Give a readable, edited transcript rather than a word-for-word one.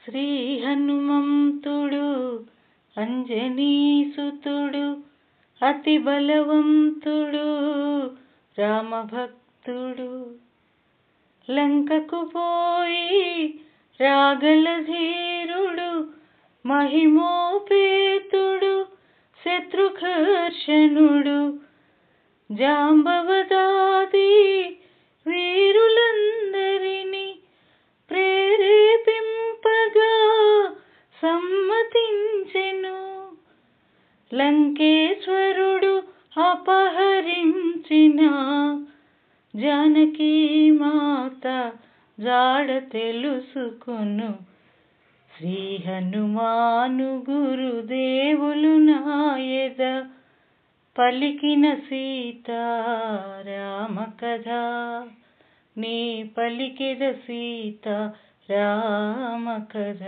శ్రీ హనుమంతుడు అంజనీసుతుడు అతి బలవంతుడు రామభక్తుడు. లంకకు పోయి రాగల ధీరుడు మహిమోపేతుడు శత్రుఘర్షణుడు. జాంబవదాది వీరులందరినీ ప్రేరేపింపగా సమ్మతించెను. లంకేశ్వరుడు అపహరించిన జానకీ మాత జాడ తెలుసుకొను. శ్రీ హనుమాను గురుదేవులు నాయద పలికిన సీతారామ కథ. నీ పలికెద సీతారామ కథ.